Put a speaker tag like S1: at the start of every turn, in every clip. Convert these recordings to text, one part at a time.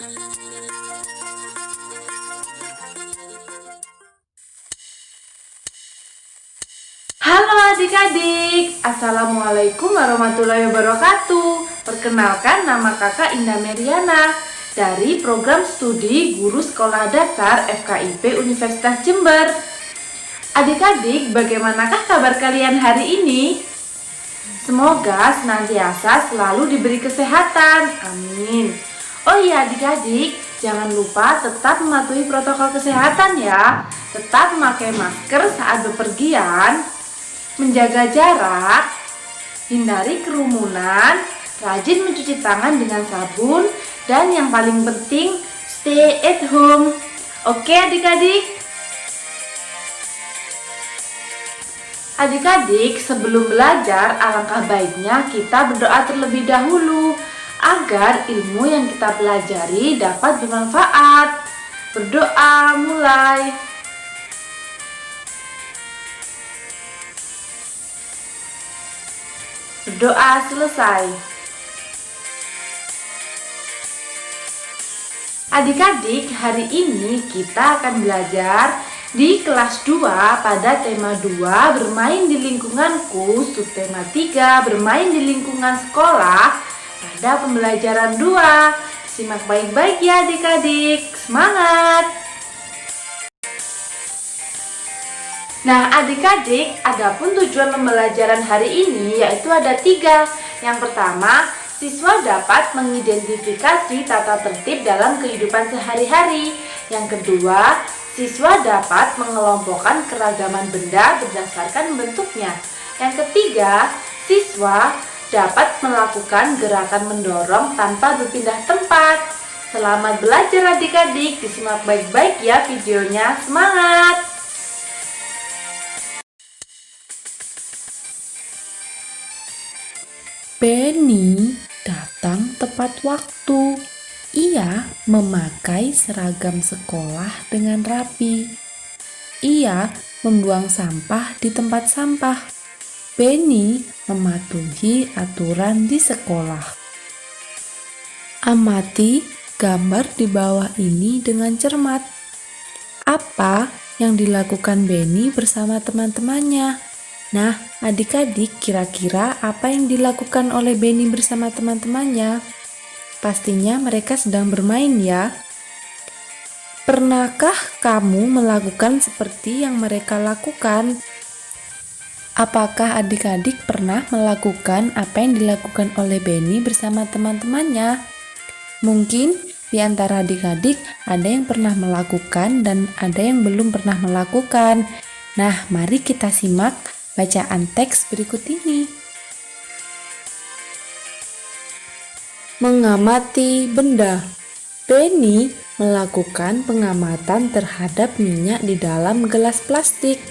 S1: Halo adik-adik, Assalamualaikum warahmatullahi wabarakatuh. Perkenalkan, nama kakak Indah Meriana dari program studi Guru Sekolah Dasar FKIP Universitas Jember. Adik-adik, bagaimanakah kabar kalian hari ini? Semoga senantiasa selalu diberi kesehatan, amin. Oh iya adik-adik, jangan lupa tetap mematuhi protokol kesehatan ya. Tetap memakai masker saat bepergian, menjaga jarak, hindari kerumunan, rajin mencuci tangan dengan sabun, dan yang paling penting, stay at home. Oke adik-adik? Adik-adik, sebelum belajar, alangkah baiknya kita berdoa terlebih dahulu agar ilmu yang kita pelajari dapat bermanfaat. Berdoa mulai. Berdoa selesai. Adik-adik, hari ini kita akan belajar di kelas 2 pada tema 2 bermain di lingkunganku, subtema 3 bermain di lingkungan sekolah pada pembelajaran 2. Simak baik-baik ya adik-adik, semangat! Nah adik-adik, adapun tujuan pembelajaran hari ini yaitu ada 3. Yang pertama, siswa dapat mengidentifikasi tata tertib dalam kehidupan sehari-hari. Yang kedua, siswa dapat mengelompokkan keragaman benda berdasarkan bentuknya. Yang ketiga, siswa dapat melakukan gerakan mendorong tanpa berpindah tempat. Selamat belajar adik-adik, disimak baik-baik ya videonya, semangat!
S2: Benny datang tepat waktu. Ia memakai seragam sekolah dengan rapi. Ia membuang sampah di tempat sampah. Benny mematuhi aturan di sekolah. Amati gambar di bawah ini dengan cermat. Apa yang dilakukan Benny bersama teman-temannya? Nah, adik-adik, kira-kira apa yang dilakukan oleh Benny bersama teman-temannya? Pastinya mereka sedang bermain ya. Pernahkah kamu melakukan seperti yang mereka lakukan? Apakah adik-adik pernah melakukan apa yang dilakukan oleh Benny bersama teman-temannya? Mungkin di antara adik-adik ada yang pernah melakukan dan ada yang belum pernah melakukan. Nah, mari kita simak bacaan teks berikut ini. Mengamati benda. Benny melakukan pengamatan terhadap minyak di dalam gelas plastik.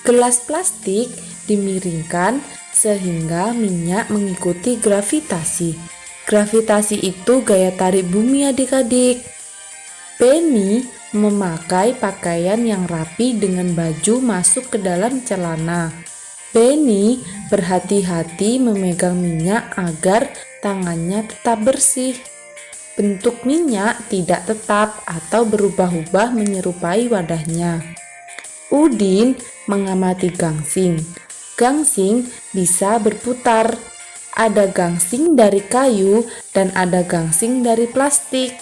S2: Gelas plastik dimiringkan sehingga minyak mengikuti gravitasi. Gravitasi itu gaya tarik bumi adik-adik. Benny memakai pakaian yang rapi dengan baju masuk ke dalam celana. Benny berhati-hati memegang minyak agar tangannya tetap bersih. Bentuk minyak tidak tetap atau berubah-ubah menyerupai wadahnya. Udin mengamati gangsing. Gangsing bisa berputar. Ada gangsing dari kayu dan ada gangsing dari plastik.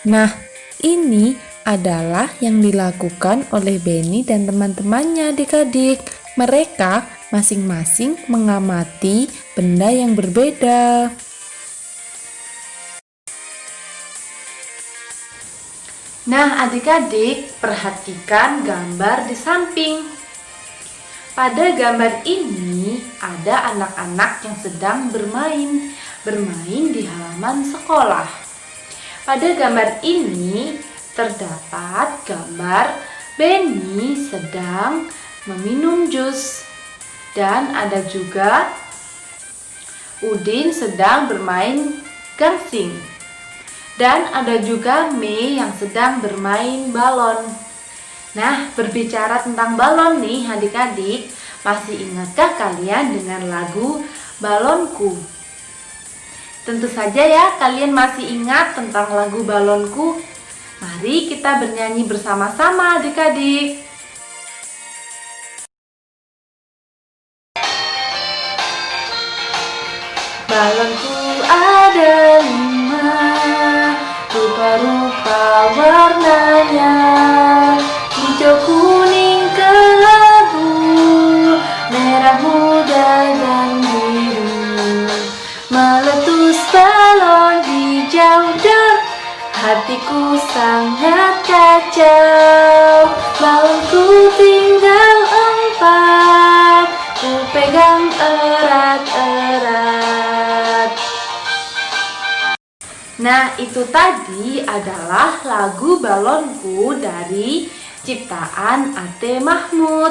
S2: Nah, ini adalah yang dilakukan oleh Benny dan teman-temannya adik-adik. Mereka masing-masing mengamati benda yang berbeda.
S1: Nah adik-adik, perhatikan gambar di samping. Pada gambar ini ada anak-anak yang sedang bermain di halaman sekolah. Pada gambar ini terdapat gambar Benny sedang meminum jus dan ada juga Udin sedang bermain gangsing dan ada juga Mei yang sedang bermain balon. Nah, berbicara tentang balon nih adik-adik, masih ingatkah kalian dengan lagu Balonku? Tentu saja ya, kalian masih ingat tentang lagu Balonku? Mari kita bernyanyi bersama-sama adik-adik. Balonku ada 5, rupa-rupa warnanya, hijau, kuning, kelabu, merah muda dan biru. Meletus balon hijau dar, hatiku sangat kacau. Balonku tinggal 4, ku pegang erat-erat. Nah, itu tadi adalah lagu Balonku dari ciptaan A.T. Mahmud.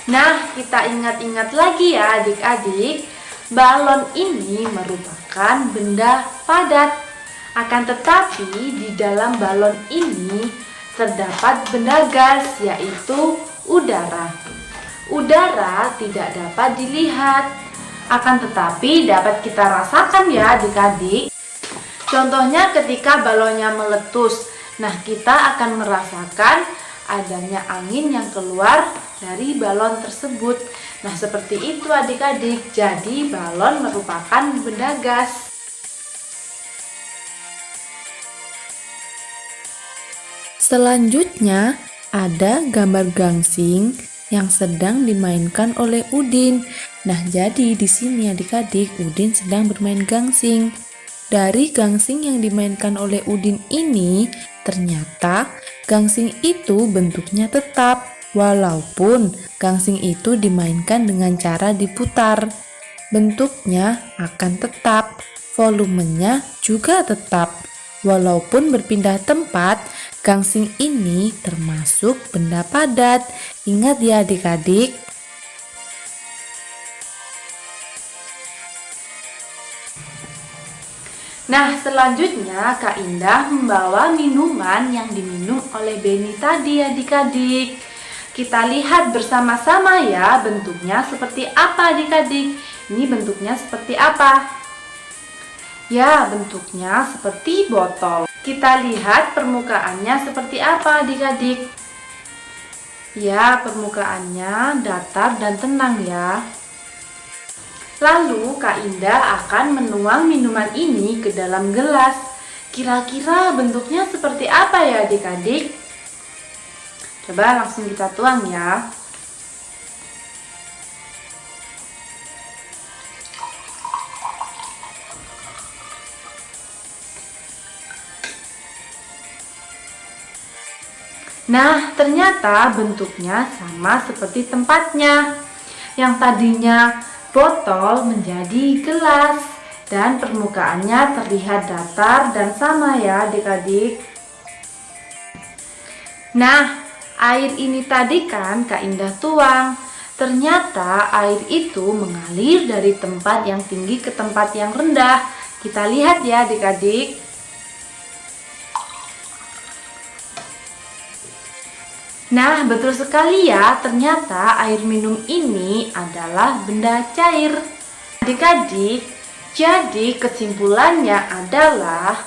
S1: Nah, kita ingat-ingat lagi ya adik-adik, balon ini merupakan benda padat. Akan tetapi di dalam balon ini terdapat benda gas, yaitu udara. Udara tidak dapat dilihat, akan tetapi dapat kita rasakan ya adik-adik. Contohnya ketika balonnya meletus, nah kita akan merasakan adanya angin yang keluar dari balon tersebut. Nah seperti itu adik-adik, jadi balon merupakan benda gas.
S2: Selanjutnya ada gambar gangsing yang sedang dimainkan oleh Udin. Nah, jadi di sini adik-adik Udin sedang bermain gangsing. Dari gangsing yang dimainkan oleh Udin ini, ternyata gangsing itu bentuknya tetap, walaupun gangsing itu dimainkan dengan cara diputar. Bentuknya akan tetap, volumenya juga tetap. Walaupun berpindah tempat, gangsing ini termasuk benda padat. Ingat ya adik-adik.
S1: Nah, selanjutnya Kak Indah membawa minuman yang diminum oleh Beni tadi adik-adik. Kita lihat bersama-sama ya bentuknya seperti apa adik-adik. Ini bentuknya seperti apa? Ya, bentuknya seperti botol. Kita lihat permukaannya seperti apa adik-adik. Ya, permukaannya datar dan tenang ya. Lalu Kak Indah akan menuang minuman ini ke dalam gelas. Kira-kira bentuknya seperti apa ya adik-adik? Coba langsung kita tuang ya. Nah, ternyata bentuknya sama seperti tempatnya. Yang tadinya botol menjadi gelas dan permukaannya terlihat datar dan sama ya adik-adik. Nah, air ini tadi kan Kak Indah tuang. Ternyata air itu mengalir dari tempat yang tinggi ke tempat yang rendah. Kita lihat ya adik-adik. Nah, betul sekali ya, ternyata air minum ini adalah benda cair. Adik-adik, jadi kesimpulannya adalah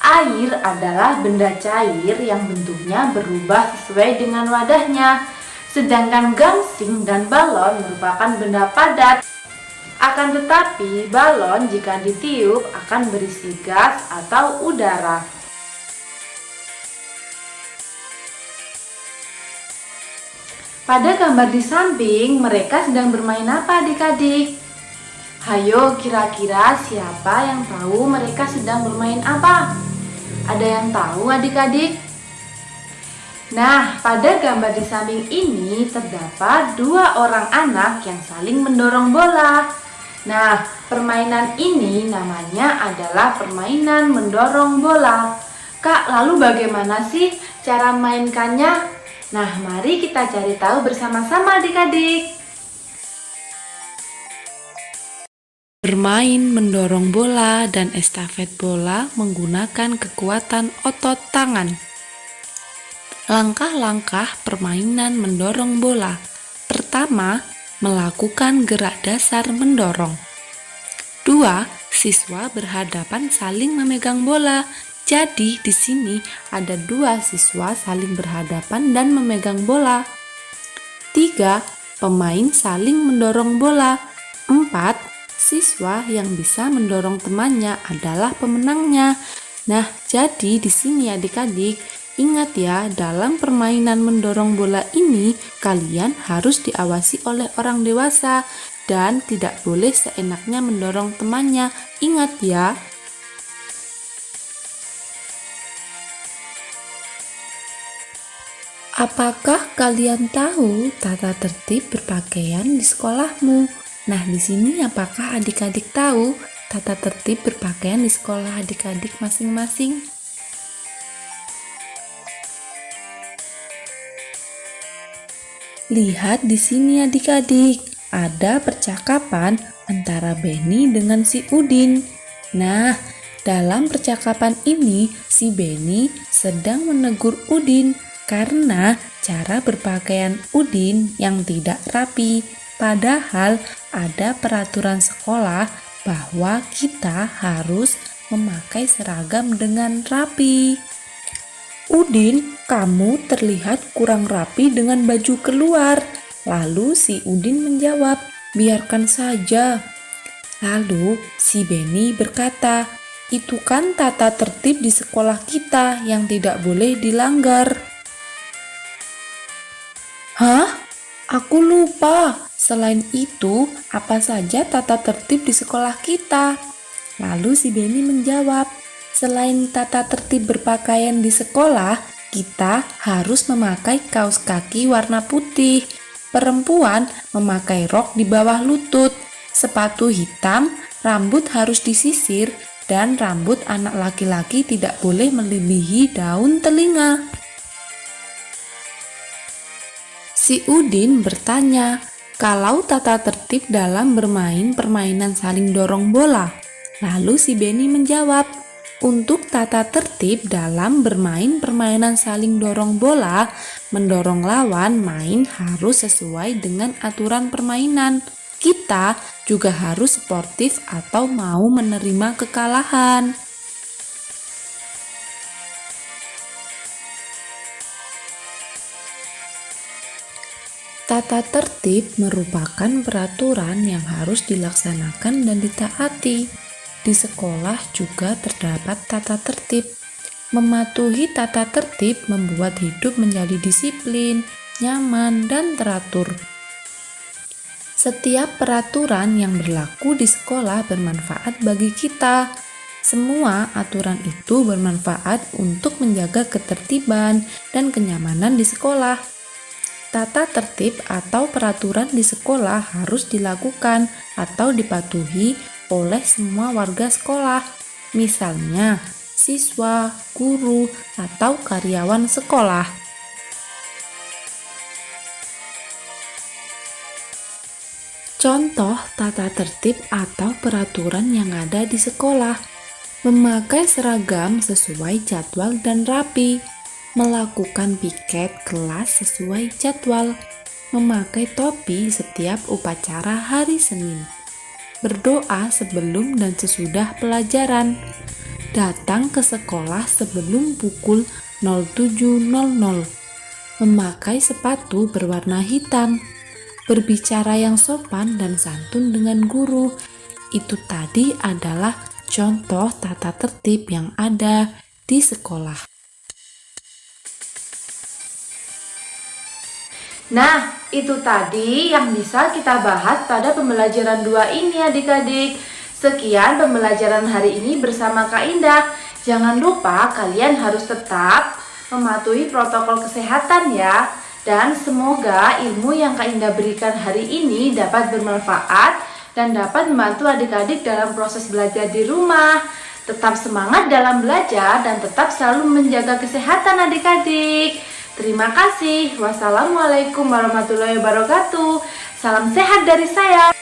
S1: air adalah benda cair yang bentuknya berubah sesuai dengan wadahnya. Sedangkan gangsing dan balon merupakan benda padat. Akan tetapi, balon jika ditiup akan berisi gas atau udara. Pada gambar di samping, mereka sedang bermain apa adik-adik? Hayo, kira-kira siapa yang tahu mereka sedang bermain apa? Ada yang tahu adik-adik? Nah, pada gambar di samping ini terdapat 2 orang anak yang saling mendorong bola. Nah, permainan ini namanya adalah permainan mendorong bola. Kak, lalu bagaimana sih cara mainkannya? Nah, mari kita cari tahu bersama-sama adik-adik.
S2: Bermain mendorong bola dan estafet bola menggunakan kekuatan otot tangan. Langkah-langkah permainan mendorong bola. Pertama, melakukan gerak dasar mendorong. 2. Siswa berhadapan saling memegang bola. Jadi di sini ada 2 siswa saling berhadapan dan memegang bola. 3. Pemain saling mendorong bola. 4. Siswa yang bisa mendorong temannya adalah pemenangnya. Nah, jadi di sini adik-adik, ingat ya, dalam permainan mendorong bola ini kalian harus diawasi oleh orang dewasa dan tidak boleh seenaknya mendorong temannya. Ingat ya. Apakah kalian tahu tata tertib berpakaian di sekolahmu? Nah, di sini apakah adik-adik tahu tata tertib berpakaian di sekolah adik-adik masing-masing? Lihat di sini adik-adik, ada percakapan antara Benny dengan si Udin. Nah, dalam percakapan ini si Benny sedang menegur Udin karena cara berpakaian Udin yang tidak rapi. Padahal ada peraturan sekolah bahwa kita harus memakai seragam dengan rapi. Udin, kamu terlihat kurang rapi dengan baju keluar. Lalu si Udin menjawab, biarkan saja. Lalu si Benny berkata, itu kan tata tertib di sekolah kita yang tidak boleh dilanggar. Hah? Aku lupa. Selain itu, apa saja tata tertib di sekolah kita? Lalu si Benny menjawab, selain tata tertib berpakaian di sekolah, kita harus memakai kaos kaki warna putih. Perempuan memakai rok di bawah lutut, sepatu hitam, rambut harus disisir, dan rambut anak laki-laki tidak boleh melebihi daun telinga. Si Udin bertanya, kalau tata tertib dalam bermain permainan saling dorong bola? Lalu si Benny menjawab, untuk tata tertib dalam bermain permainan saling dorong bola, mendorong lawan main harus sesuai dengan aturan permainan. Kita juga harus sportif atau mau menerima kekalahan. Tata tertib merupakan peraturan yang harus dilaksanakan dan ditaati. Di sekolah juga terdapat tata tertib. Mematuhi tata tertib membuat hidup menjadi disiplin, nyaman, dan teratur. Setiap peraturan yang berlaku di sekolah bermanfaat bagi kita. Semua aturan itu bermanfaat untuk menjaga ketertiban dan kenyamanan di sekolah. Tata tertib atau peraturan di sekolah harus dilakukan atau dipatuhi oleh semua warga sekolah, misalnya siswa, guru, atau karyawan sekolah. Contoh tata tertib atau peraturan yang ada di sekolah: memakai seragam sesuai jadwal dan rapi, melakukan piket kelas sesuai jadwal, memakai topi setiap upacara hari Senin, berdoa sebelum dan sesudah pelajaran, datang ke sekolah sebelum pukul 07.00, memakai sepatu berwarna hitam, berbicara yang sopan dan santun dengan guru. Itu tadi adalah contoh tata tertib yang ada di sekolah.
S1: Nah, itu tadi yang bisa kita bahas pada pembelajaran 2 ini adik-adik. Sekian pembelajaran hari ini bersama Kak Indah. Jangan lupa kalian harus tetap mematuhi protokol kesehatan ya. Dan semoga ilmu yang Kak Indah berikan hari ini dapat bermanfaat dan dapat membantu adik-adik dalam proses belajar di rumah. Tetap semangat dalam belajar dan tetap selalu menjaga kesehatan adik-adik. Terima kasih. Wassalamualaikum warahmatullahi wabarakatuh. Salam sehat dari saya.